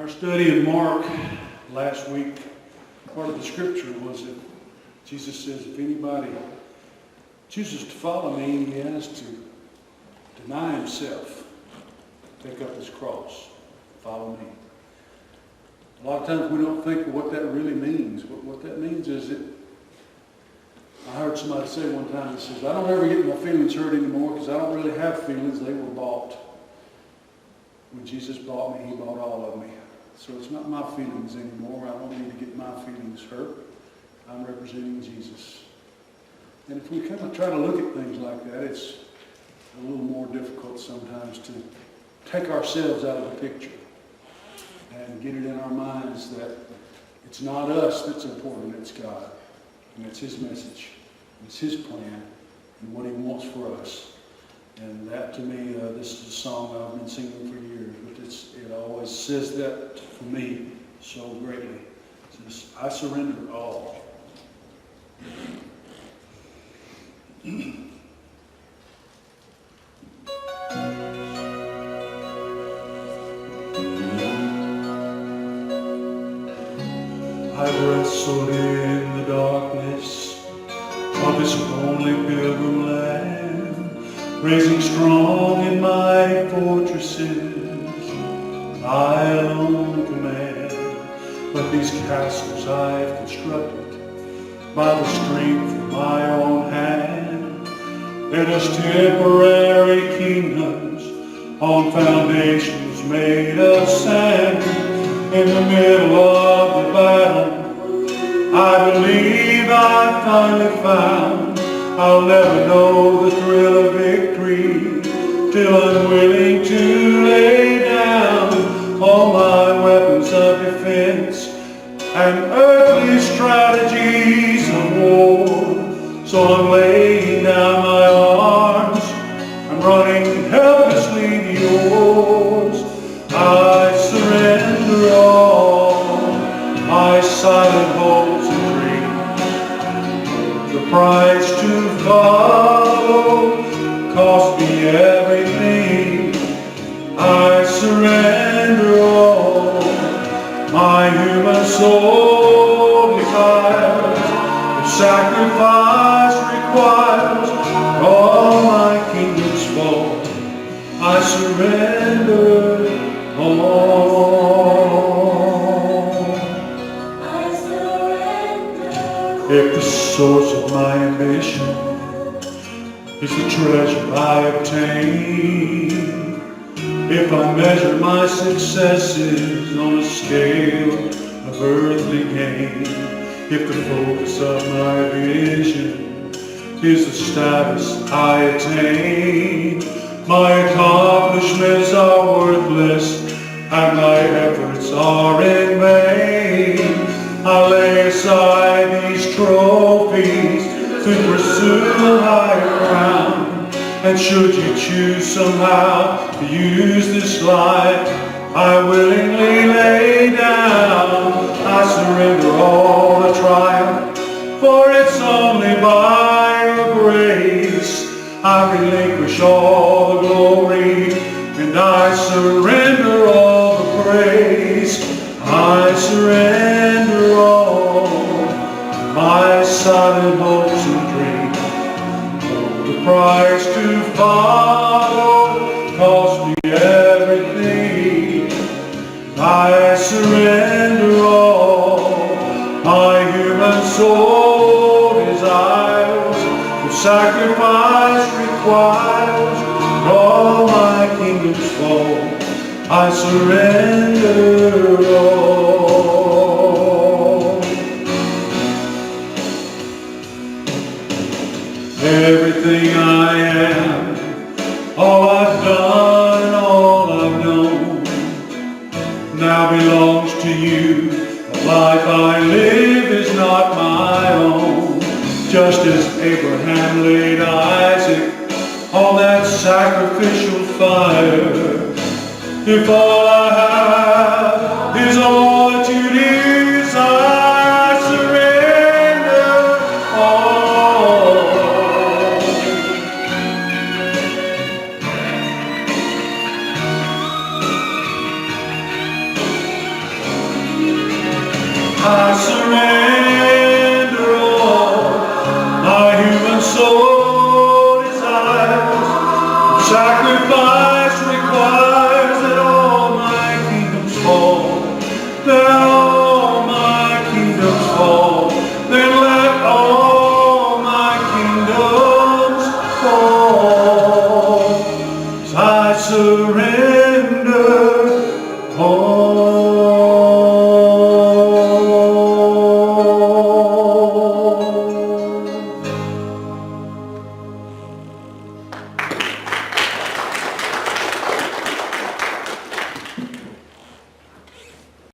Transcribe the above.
Our study in Mark last week, part of the scripture was that Jesus says if anybody chooses to follow me, he has to deny himself, pick up his cross, follow me. A lot of times we don't think of what that really means. What that means is that I heard somebody say one time, it says, I don't ever get my feelings hurt anymore because I don't really have feelings. They were bought. When Jesus bought me, he bought all of me. So it's not my feelings anymore. I don't need to get my feelings hurt. I'm representing Jesus. And if we kind of try to look at things like that, it's a little more difficult sometimes to take ourselves out of the picture and get it in our minds that it's not us that's important, it's God. And it's his message. It's his plan and what he wants for us. And that to me, this is a song I've been singing for years, but it always says that for me so greatly. It says, I surrender all. I wrestled in the darkness of this lonely pilgrim land, raising strong in mighty fortresses, I alone command. But these castles I've constructed by the strength of my own hand, they're just temporary kingdoms on foundations made of sand. In the middle of the battle, I believe I finally found I'll never know the thrill of victory till I'm willing to lay down all my weapons of defense and earthly strategies of war. So I'm laying down my arms, I'm running helplessly to yours. I surrender all my silent hopes and dreams. The price to follow cost me everything. I surrender all my human soul desires. If sacrifice requires all my kingdoms fall, I surrender all. I surrender. If the source of my ambition is the treasure I obtain, if I measure my successes on a scale of earthly gain, if the focus of my vision is the status I attain, my accomplishments are worthless and my efforts are in vain. I lay aside these trophies to pursue a higher crown. And should you choose somehow to use this life, I willingly lay down. I surrender all the triumph, for it's only by your grace. I relinquish all the glory, and I surrender all the praise. I surrender all my silent hopes and dreams. The price to follow cost me everything. I surrender all my human soul desires. If sacrifice requires all my kingdoms fall, I surrender all. Everything I am, all I've done and all I've known, now belongs to you. The life I live is not my own. Just as Abraham laid Isaac on that sacrificial fire, if all I